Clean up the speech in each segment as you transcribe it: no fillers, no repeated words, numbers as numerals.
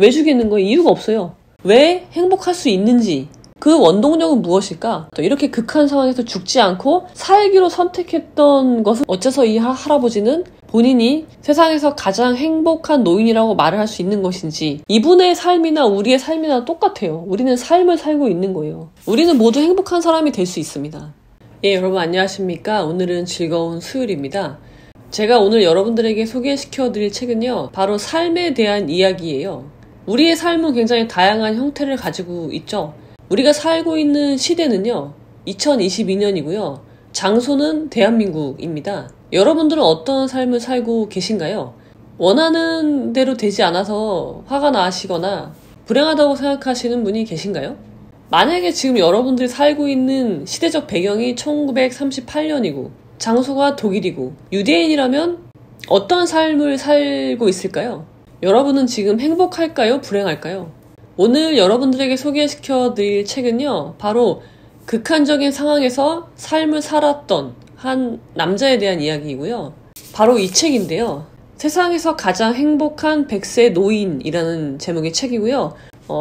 왜 죽이는 거예요? 이유가 없어요. 왜 행복할 수 있는지, 그 원동력은 무엇일까? 이렇게 극한 상황에서 죽지 않고 살기로 선택했던 것은 어째서 이 할아버지는 본인이 세상에서 가장 행복한 노인이라고 말을 할 수 있는 것인지. 이분의 삶이나 우리의 삶이나 똑같아요. 우리는 삶을 살고 있는 거예요. 우리는 모두 행복한 사람이 될 수 있습니다. 예, 여러분 안녕하십니까? 오늘은 즐거운 수요일입니다. 제가 오늘 여러분들에게 소개시켜드릴 책은요, 바로 삶에 대한 이야기예요. 우리의 삶은 굉장히 다양한 형태를 가지고 있죠. 우리가 살고 있는 시대는요, 2022년이고요. 장소는 대한민국입니다. 여러분들은 어떤 삶을 살고 계신가요? 원하는 대로 되지 않아서 화가 나시거나 불행하다고 생각하시는 분이 계신가요? 만약에 지금 여러분들이 살고 있는 시대적 배경이 1938년이고 장소가 독일이고 유대인이라면 어떤 삶을 살고 있을까요? 여러분은 지금 행복할까요? 불행할까요? 오늘 여러분들에게 소개시켜드릴 책은요, 바로 극한적인 상황에서 삶을 살았던 한 남자에 대한 이야기이고요. 바로 이 책인데요. 세상에서 가장 행복한 100세 노인이라는 제목의 책이고요.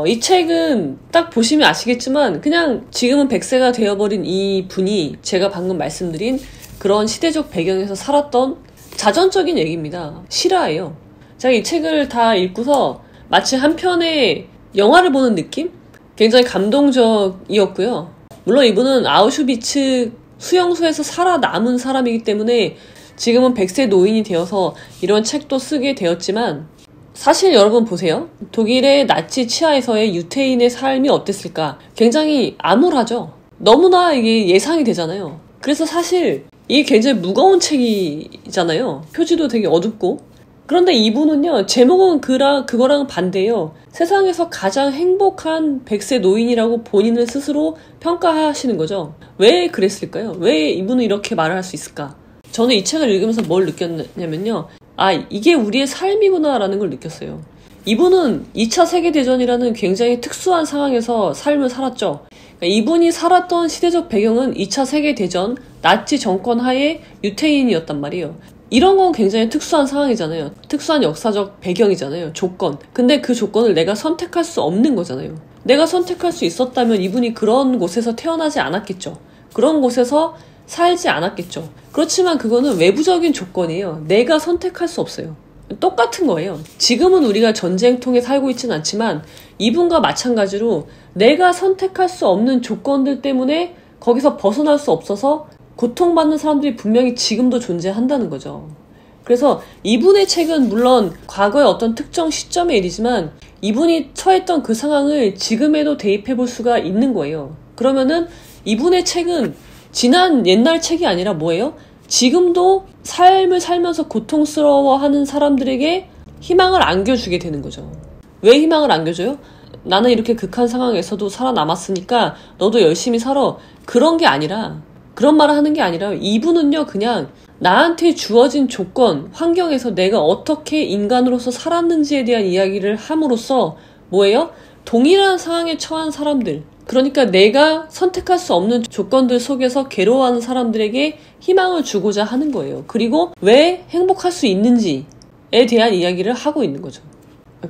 이 책은 딱 보시면 아시겠지만 그냥 지금은 100세가 되어버린 이 분이 제가 방금 말씀드린 그런 시대적 배경에서 살았던 자전적인 얘기입니다. 실화예요. 제가 이 책을 다 읽고서 마치 한 편의 영화를 보는 느낌? 굉장히 감동적이었고요. 물론 이분은 아우슈비츠 수용소에서 살아남은 사람이기 때문에 지금은 100세 노인이 되어서 이런 책도 쓰게 되었지만, 사실 여러분 보세요. 독일의 나치 치하에서의 유태인의 삶이 어땠을까? 굉장히 암울하죠. 너무나 이게 예상이 되잖아요. 그래서 사실 이게 굉장히 무거운 책이잖아요. 표지도 되게 어둡고. 그런데 이분은요, 제목은 그거랑 반대예요. 세상에서 가장 행복한 100세 노인이라고 본인을 스스로 평가하시는 거죠. 왜 그랬을까요? 왜 이분은 이렇게 말을 할 수 있을까? 저는 이 책을 읽으면서 뭘 느꼈냐면요, 이게 우리의 삶이구나라는 걸 느꼈어요. 이분은 2차 세계대전이라는 굉장히 특수한 상황에서 삶을 살았죠. 이분이 살았던 시대적 배경은 2차 세계대전, 나치 정권 하에 유태인이었단 말이에요. 이런 건 굉장히 특수한 상황이잖아요. 특수한 역사적 배경이잖아요. 조건. 근데 그 조건을 내가 선택할 수 없는 거잖아요. 내가 선택할 수 있었다면 이분이 그런 곳에서 태어나지 않았겠죠. 그런 곳에서 살지 않았겠죠. 그렇지만 그거는 외부적인 조건이에요. 내가 선택할 수 없어요. 똑같은 거예요. 지금은 우리가 전쟁통에 살고 있진 않지만 이분과 마찬가지로 내가 선택할 수 없는 조건들 때문에 거기서 벗어날 수 없어서 고통받는 사람들이 분명히 지금도 존재한다는 거죠. 그래서 이분의 책은 물론 과거의 어떤 특정 시점의 일이지만 이분이 처했던 그 상황을 지금에도 대입해 볼 수가 있는 거예요. 그러면은 이분의 책은 지난 옛날 책이 아니라 뭐예요? 지금도 삶을 살면서 고통스러워하는 사람들에게 희망을 안겨주게 되는 거죠. 왜 희망을 안겨줘요? 나는 이렇게 극한 상황에서도 살아남았으니까 너도 열심히 살아. 그런 게 아니라, 그런 말을 하는 게 아니라 이분은요, 그냥 나한테 주어진 조건, 환경에서 내가 어떻게 인간으로서 살았는지에 대한 이야기를 함으로써 뭐예요? 동일한 상황에 처한 사람들, 그러니까 내가 선택할 수 없는 조건들 속에서 괴로워하는 사람들에게 희망을 주고자 하는 거예요. 그리고 왜 행복할 수 있는지에 대한 이야기를 하고 있는 거죠.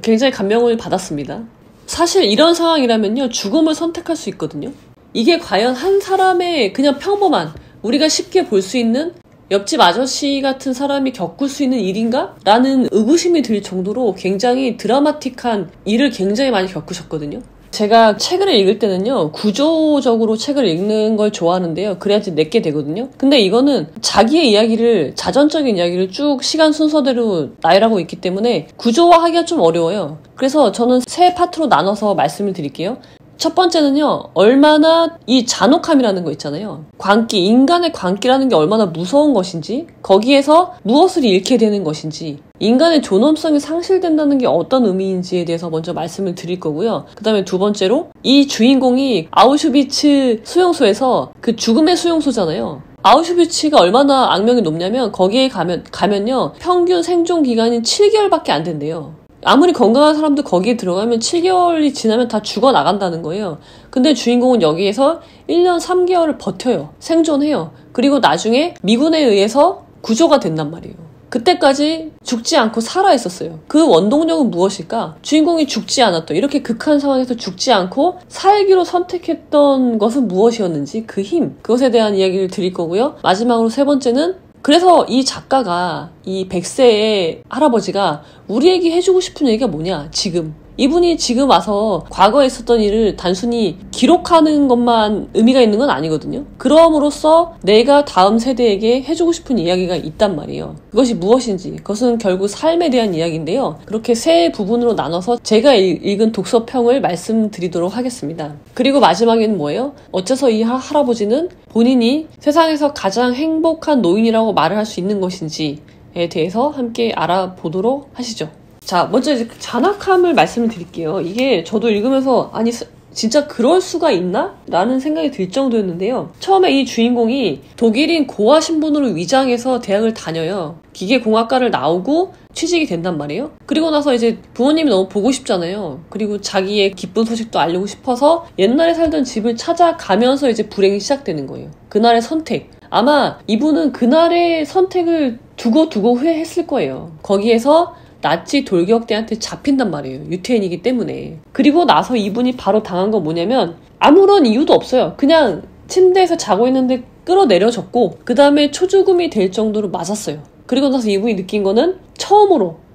굉장히 감명을 받았습니다. 사실 이런 상황이라면요, 죽음을 선택할 수 있거든요. 이게 과연 한 사람의 그냥 평범한, 우리가 쉽게 볼 수 있는 옆집 아저씨 같은 사람이 겪을 수 있는 일인가? 라는 의구심이 들 정도로 굉장히 드라마틱한 일을 굉장히 많이 겪으셨거든요. 제가 책을 읽을 때는요, 구조적으로 책을 읽는 걸 좋아하는데요. 그래야지 내게 되거든요. 근데 이거는 자기의 이야기를, 자전적인 이야기를 쭉 시간 순서대로 나열하고 있기 때문에 구조화하기가 좀 어려워요. 그래서 저는 세 파트로 나눠서 말씀을 드릴게요. 첫 번째는요, 얼마나 이 잔혹함이라는 거 있잖아요. 광기, 인간의 광기라는 게 얼마나 무서운 것인지, 거기에서 무엇을 잃게 되는 것인지, 인간의 존엄성이 상실된다는 게 어떤 의미인지에 대해서 먼저 말씀을 드릴 거고요. 그 다음에 두 번째로, 이 주인공이 아우슈비츠 수용소에서, 그 죽음의 수용소잖아요. 아우슈비츠가 얼마나 악명이 높냐면 거기에 가면요, 평균 생존 기간이 7개월밖에 안 된대요. 아무리 건강한 사람도 거기에 들어가면 7개월이 지나면 다 죽어나간다는 거예요. 근데 주인공은 여기에서 1년 3개월을 버텨요. 생존해요. 그리고 나중에 미군에 의해서 구조가 된단 말이에요. 그때까지 죽지 않고 살아있었어요. 그 원동력은 무엇일까? 주인공이 죽지 않았던, 이렇게 극한 상황에서 죽지 않고 살기로 선택했던 것은 무엇이었는지, 그 힘, 그것에 대한 이야기를 드릴 거고요. 마지막으로 세 번째는, 그래서 이 작가가, 이 100세의 할아버지가 우리에게 해주고 싶은 얘기가 뭐냐, 지금. 이분이 지금 와서 과거에 있었던 일을 단순히 기록하는 것만 의미가 있는 건 아니거든요. 그럼으로써 내가 다음 세대에게 해주고 싶은 이야기가 있단 말이에요. 그것이 무엇인지, 그것은 결국 삶에 대한 이야기인데요. 그렇게 세 부분으로 나눠서 제가 읽은 독서평을 말씀드리도록 하겠습니다. 그리고 마지막에는 뭐예요? 어째서 이 할아버지는 본인이 세상에서 가장 행복한 노인이라고 말을 할 수 있는 것인지에 대해서 함께 알아보도록 하시죠. 자, 먼저 이제 잔악함을 말씀을 드릴게요. 이게 저도 읽으면서, 아니, 진짜 그럴 수가 있나? 라는 생각이 들 정도였는데요. 처음에 이 주인공이 독일인 고아 신분으로 위장해서 대학을 다녀요. 기계공학과를 나오고 취직이 된단 말이에요. 그리고 나서 이제 부모님이 너무 보고 싶잖아요. 그리고 자기의 기쁜 소식도 알리고 싶어서 옛날에 살던 집을 찾아가면서 이제 불행이 시작되는 거예요. 그날의 선택. 아마 이분은 그날의 선택을 두고 후회했을 거예요. 거기에서 나치 돌격대한테 잡힌단 말이에요. 유태인이기 때문에. 그리고 나서 이분이 바로 당한 건 뭐냐면 아무런 이유도 없어요. 그냥 침대에서 자고 있는데 끌어내려졌고 그 다음에 초죽음이 될 정도로 맞았어요. 그리고 나서 이분이 느낀 거는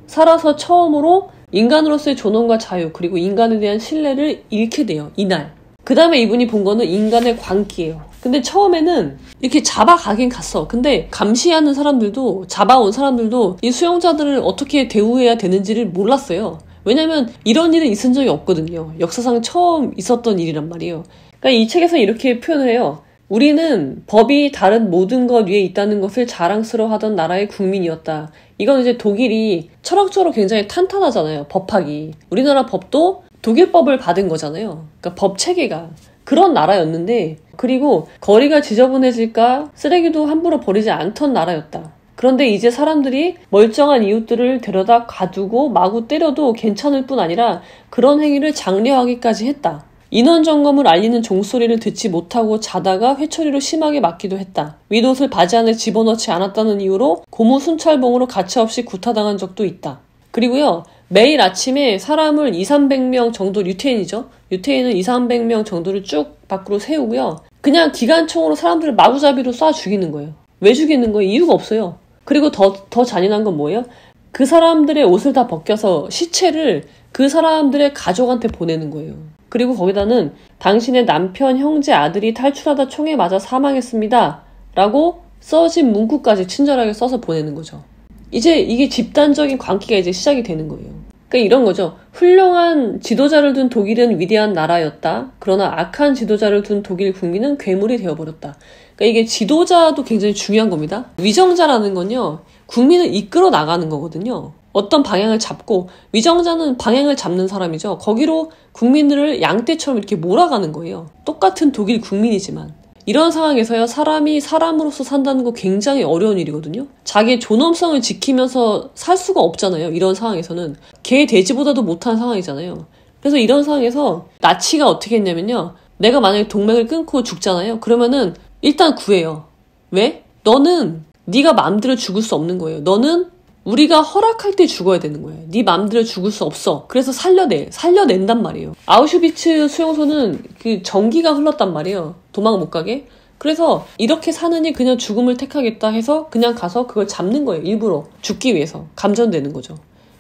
살아서 처음으로 인간으로서의 존엄과 자유, 그리고 인간에 대한 신뢰를 잃게 돼요. 이날. 그 다음에 이분이 본 거는 인간의 광기예요. 근데 처음에는 이렇게 잡아가긴 갔어. 근데 감시하는 사람들도, 잡아온 사람들도 이 수용자들을 어떻게 대우해야 되는지를 몰랐어요. 왜냐면 이런 일은 있은 적이 없거든요. 역사상 처음 있었던 일이란 말이에요. 그러니까 이 책에서 이렇게 표현을 해요. 우리는 법이 다른 모든 것 위에 있다는 것을 자랑스러워하던 나라의 국민이었다. 이건 이제 독일이 철학적으로 굉장히 탄탄하잖아요. 법학이. 우리나라 법도 독일법을 받은 거잖아요. 그러니까 법 체계가. 그런 나라였는데, 그리고 거리가 지저분해질까 쓰레기도 함부로 버리지 않던 나라였다. 그런데 이제 사람들이 멀쩡한 이웃들을 데려다 가두고 마구 때려도 괜찮을 뿐 아니라 그런 행위를 장려하기까지 했다. 인원 점검을 알리는 종소리를 듣지 못하고 자다가 회초리로 심하게 맞기도 했다. 윗옷을 바지 안에 집어넣지 않았다는 이유로 고무 순찰봉으로 가차없이 구타당한 적도 있다. 그리고요, 매일 아침에 사람을 200~300명 정도, 유태인이죠. 유태인은 200~300명 정도를 쭉 밖으로 세우고요. 그냥 기관총으로 사람들을 마구잡이로 쏴 죽이는 거예요. 왜 죽이는 거예요? 이유가 없어요. 그리고 더 잔인한 건 뭐예요? 그 사람들의 옷을 다 벗겨서 시체를 그 사람들의 가족한테 보내는 거예요. 그리고 거기다는 당신의 남편, 형제, 아들이 탈출하다 총에 맞아 사망했습니다. 라고 써진 문구까지 친절하게 써서 보내는 거죠. 이제 이게 집단적인 광기가 이제 시작이 되는 거예요. 그러니까 이런 거죠. 훌륭한 지도자를 둔 독일은 위대한 나라였다. 그러나 악한 지도자를 둔 독일 국민은 괴물이 되어버렸다. 그러니까 이게 지도자도 굉장히 중요한 겁니다. 위정자라는 건요, 국민을 이끌어 나가는 거거든요. 어떤 방향을 잡고, 위정자는 방향을 잡는 사람이죠. 거기로 국민들을 양떼처럼 이렇게 몰아가는 거예요. 똑같은 독일 국민이지만. 이런 상황에서요, 사람이 사람으로서 산다는 거 굉장히 어려운 일이거든요. 자기의 존엄성을 지키면서 살 수가 없잖아요. 이런 상황에서는. 개, 돼지보다도 못한 상황이잖아요. 그래서 이런 상황에서 나치가 어떻게 했냐면요, 내가 만약에 동맹을 끊고 죽잖아요. 그러면은 일단 구해요. 왜? 너는 네가 마음대로 죽을 수 없는 거예요. 너는 우리가 허락할 때 죽어야 되는 거예요. 네 마음대로 죽을 수 없어. 그래서 살려낸단 말이에요. 아우슈비츠 수용소는 그 전기가 흘렀단 말이에요. 도망 못 가게. 그래서 이렇게 사느니 그냥 죽음을 택하겠다 해서 그냥 가서 그걸 잡는 거예요. 일부러 죽기 위해서. 감전되는 거죠.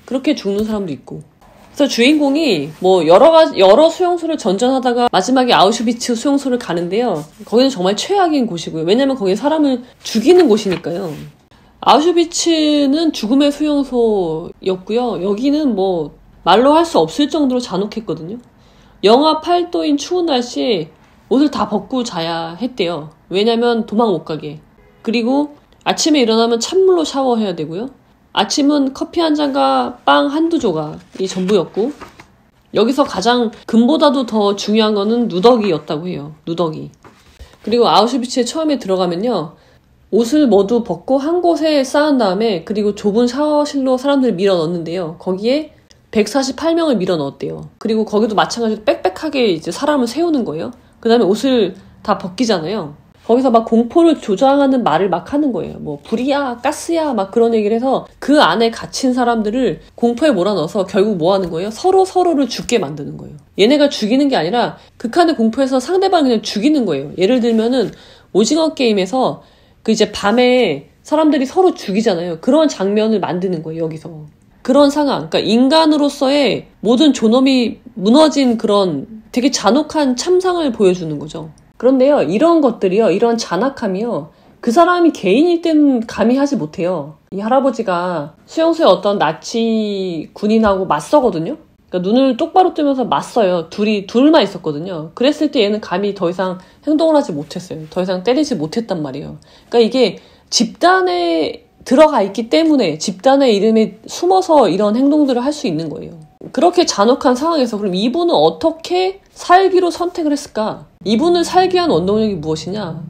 그렇게 죽는 사람도 있고. 그래서 주인공이 뭐 여러 수용소를 전전하다가 마지막에 아우슈비츠 수용소를 가는데요. 거기는 정말 최악인 곳이고요. 왜냐면 거기 사람을 죽이는 곳이니까요. 아우슈비츠는 죽음의 수용소였고요. 여기는 뭐 말로 할 수 없을 정도로 잔혹했거든요. 영하 8도인 추운 날씨에 옷을 다 벗고 자야 했대요. 왜냐면 도망 못 가게. 그리고 아침에 일어나면 찬물로 샤워해야 되고요. 아침은 커피 한 잔과 빵 한두 조각이 전부였고, 여기서 가장 금보다도 더 중요한 거는 누더기였다고 해요. 누더기. 그리고 아우슈비츠에 처음에 들어가면요, 옷을 모두 벗고 한 곳에 쌓은 다음에, 그리고 좁은 샤워실로 사람들을 밀어 넣는데요. 거기에 148명을 밀어 넣었대요. 그리고 거기도 마찬가지로 빽빽하게 이제 사람을 세우는 거예요. 그 다음에 옷을 다 벗기잖아요. 거기서 막 공포를 조장하는 말을 막 하는 거예요. 뭐 불이야, 가스야, 막 그런 얘기를 해서 그 안에 갇힌 사람들을 공포에 몰아넣어서 결국 뭐 하는 거예요? 서로를 죽게 만드는 거예요. 얘네가 죽이는 게 아니라 극한의 공포에서 상대방을 그냥 죽이는 거예요. 예를 들면은 오징어 게임에서 그 이제 밤에 사람들이 서로 죽이잖아요. 그런 장면을 만드는 거예요, 여기서. 그런 상황. 그러니까 인간으로서의 모든 존엄이 무너진 그런 되게 잔혹한 참상을 보여주는 거죠. 그런데요, 이런 것들이요, 이런 잔악함이요, 그 사람이 개인일 때는 감히 하지 못해요. 이 할아버지가 수용소에 어떤 나치 군인하고 맞서거든요? 그러니까 눈을 똑바로 뜨면서 맞서요. 둘만 있었거든요. 그랬을 때 얘는 감히 더 이상 행동을 하지 못했어요. 더 이상 때리지 못했단 말이에요. 그러니까 이게 집단에 들어가 있기 때문에 집단의 이름에 숨어서 이런 행동들을 할 수 있는 거예요. 그렇게 잔혹한 상황에서 그럼 이분은 어떻게 살기로 선택을 했을까? 이분을 살기 위한 원동력이 무엇이냐?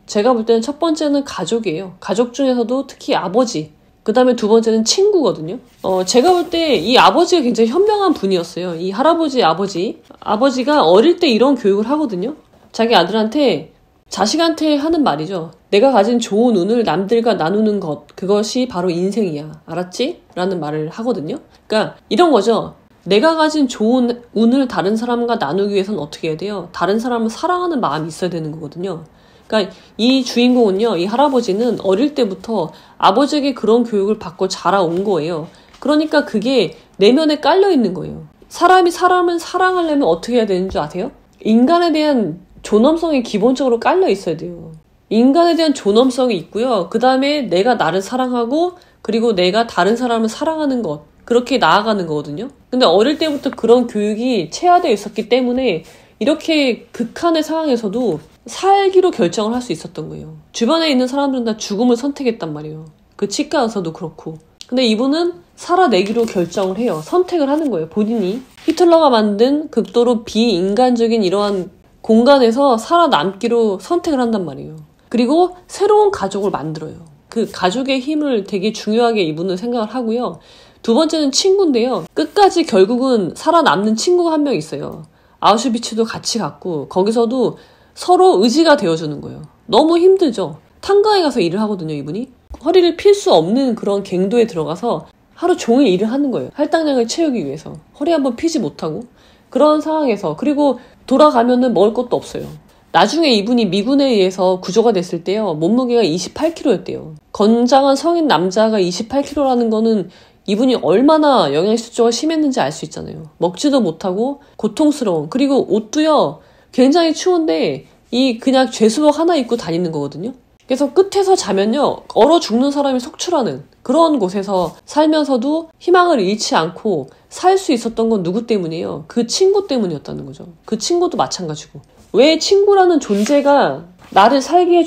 제가 볼 때는 첫 번째는 가족이에요. 가족 중에서도 특히 아버지. 그 다음에 두 번째는 친구거든요. 제가 볼 때 이 아버지가 굉장히 현명한 분이었어요. 이 할아버지 아버지가 어릴 때 이런 교육을 하거든요. 자기 아들한테, 자식한테 하는 말이죠. 내가 가진 좋은 운을 남들과 나누는 것, 그것이 바로 인생이야. 알았지? 라는 말을 하거든요. 그러니까 이런 거죠. 내가 가진 좋은 운을 다른 사람과 나누기 위해서는 어떻게 해야 돼요? 다른 사람을 사랑하는 마음이 있어야 되는 거거든요. 그러니까 이 주인공은요, 이 할아버지는 어릴 때부터 아버지에게 그런 교육을 받고 자라온 거예요. 그러니까 그게 내면에 깔려 있는 거예요. 사람이 사람을 사랑하려면 어떻게 해야 되는 줄 아세요? 인간에 대한 존엄성이 기본적으로 깔려 있어야 돼요. 인간에 대한 존엄성이 있고요. 그 다음에 내가 나를 사랑하고, 그리고 내가 다른 사람을 사랑하는 것, 그렇게 나아가는 거거든요. 근데 어릴 때부터 그런 교육이 체화되어 있었기 때문에 이렇게 극한의 상황에서도 살기로 결정을 할 수 있었던 거예요. 주변에 있는 사람들은 다 죽음을 선택했단 말이에요. 그 치과 의사도 그렇고. 근데 이분은 살아내기로 결정을 해요. 선택을 하는 거예요. 본인이. 히틀러가 만든 극도로 비인간적인 이러한 공간에서 살아남기로 선택을 한단 말이에요. 그리고 새로운 가족을 만들어요. 그 가족의 힘을 되게 중요하게 이분은 생각을 하고요. 두 번째는 친구인데요. 끝까지 결국은 살아남는 친구가 한 명 있어요. 아우슈비츠도 같이 갔고 거기서도 서로 의지가 되어주는 거예요. 너무 힘들죠. 탄광에 가서 일을 하거든요, 이분이. 허리를 필 수 없는 그런 갱도에 들어가서 하루 종일 일을 하는 거예요. 할당량을 채우기 위해서. 허리 한번 피지 못하고. 그런 상황에서. 그리고 돌아가면은 먹을 것도 없어요. 나중에 이분이 미군에 의해서 구조가 됐을 때요. 몸무게가 28kg였대요. 건장한 성인 남자가 28kg라는 거는 이분이 얼마나 영양실조가 심했는지 알 수 있잖아요. 먹지도 못하고 고통스러운. 그리고 옷도요. 굉장히 추운데 이 그냥 죄수복 하나 입고 다니는 거거든요. 그래서 끝에서 자면요. 얼어 죽는 사람이 속출하는 그런 곳에서 살면서도 희망을 잃지 않고 살 수 있었던 건 누구 때문이에요? 그 친구 때문이었다는 거죠. 그 친구도 마찬가지고. 왜 친구라는 존재가 나를 살게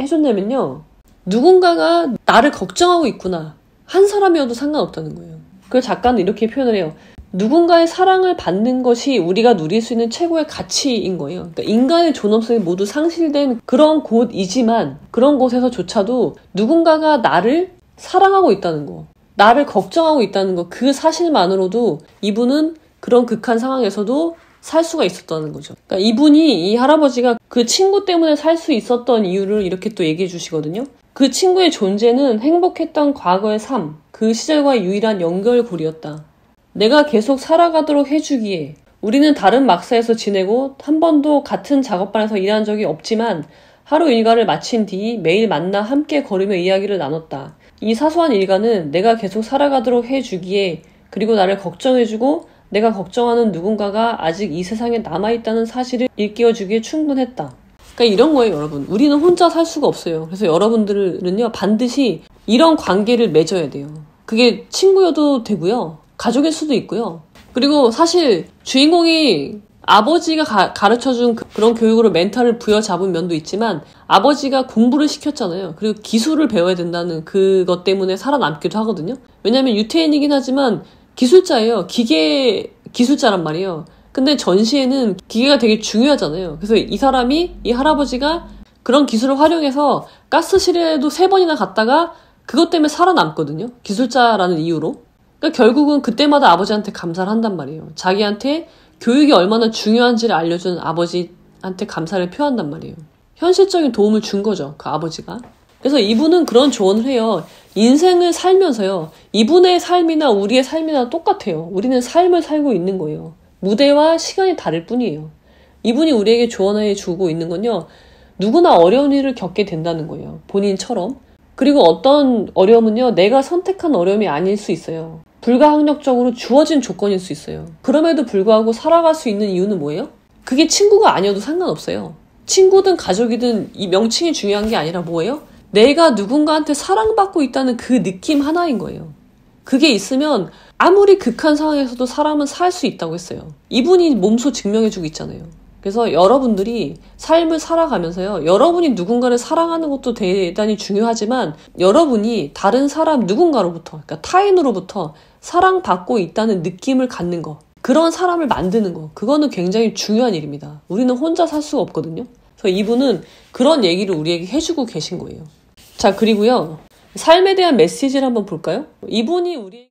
해줬냐면요. 누군가가 나를 걱정하고 있구나. 한 사람이어도 상관없다는 거예요. 그래서 작가는 이렇게 표현을 해요. 누군가의 사랑을 받는 것이 우리가 누릴 수 있는 최고의 가치인 거예요. 그러니까 인간의 존엄성이 모두 상실된 그런 곳이지만 그런 곳에서조차도 누군가가 나를 사랑하고 있다는 거, 나를 걱정하고 있다는 거, 그 사실만으로도 이분은 그런 극한 상황에서도 살 수가 있었다는 거죠. 그러니까 이 할아버지가 그 친구 때문에 살 수 있었던 이유를 이렇게 또 얘기해 주시거든요. 그 친구의 존재는 행복했던 과거의 삶, 그 시절과의 유일한 연결고리였다. 내가 계속 살아가도록 해주기에 우리는 다른 막사에서 지내고 한 번도 같은 작업반에서 일한 적이 없지만 하루 일과를 마친 뒤 매일 만나 함께 걸으며 이야기를 나눴다. 이 사소한 일과는 내가 계속 살아가도록 해주기에 그리고 나를 걱정해주고 내가 걱정하는 누군가가 아직 이 세상에 남아있다는 사실을 일깨워주기에 충분했다. 그러니까 이런 거예요, 여러분. 우리는 혼자 살 수가 없어요. 그래서 여러분들은요, 반드시 이런 관계를 맺어야 돼요. 그게 친구여도 되고요. 가족일 수도 있고요. 그리고 사실 주인공이 아버지가 가르쳐준 그런 교육으로 멘탈을 부여잡은 면도 있지만 아버지가 공부를 시켰잖아요. 그리고 기술을 배워야 된다는 그것 때문에 살아남기도 하거든요. 왜냐하면 유태인이긴 하지만 기술자예요. 기계 기술자란 말이에요. 근데 전시에는 기계가 되게 중요하잖아요. 그래서 이 할아버지가 그런 기술을 활용해서 가스실에도 3번이나 갔다가 그것 때문에 살아남거든요. 기술자라는 이유로. 그러니까 결국은 그때마다 아버지한테 감사를 한단 말이에요. 자기한테 교육이 얼마나 중요한지를 알려준 아버지한테 감사를 표한단 말이에요. 현실적인 도움을 준 거죠. 그 아버지가. 그래서 이분은 그런 조언을 해요. 인생을 살면서요. 이분의 삶이나 우리의 삶이나 똑같아요. 우리는 삶을 살고 있는 거예요. 무대와 시간이 다를 뿐이에요. 이분이 우리에게 조언해 주고 있는 건요. 누구나 어려운 일을 겪게 된다는 거예요. 본인처럼. 그리고 어떤 어려움은요. 내가 선택한 어려움이 아닐 수 있어요. 불가항력적으로 주어진 조건일 수 있어요. 그럼에도 불구하고 살아갈 수 있는 이유는 뭐예요? 그게 친구가 아니어도 상관없어요. 친구든 가족이든 이 명칭이 중요한 게 아니라 뭐예요? 내가 누군가한테 사랑받고 있다는 그 느낌 하나인 거예요. 그게 있으면 아무리 극한 상황에서도 사람은 살 수 있다고 했어요. 이분이 몸소 증명해주고 있잖아요. 그래서 여러분들이 삶을 살아가면서요. 여러분이 누군가를 사랑하는 것도 대단히 중요하지만 여러분이 다른 사람 누군가로부터, 그러니까 타인으로부터 사랑받고 있다는 느낌을 갖는 거. 그런 사람을 만드는 거. 그거는 굉장히 중요한 일입니다. 우리는 혼자 살 수가 없거든요. 그래서 이분은 그런 얘기를 우리에게 해주고 계신 거예요. 자, 그리고요. 삶에 대한 메시지를 한번 볼까요? 이분이 우리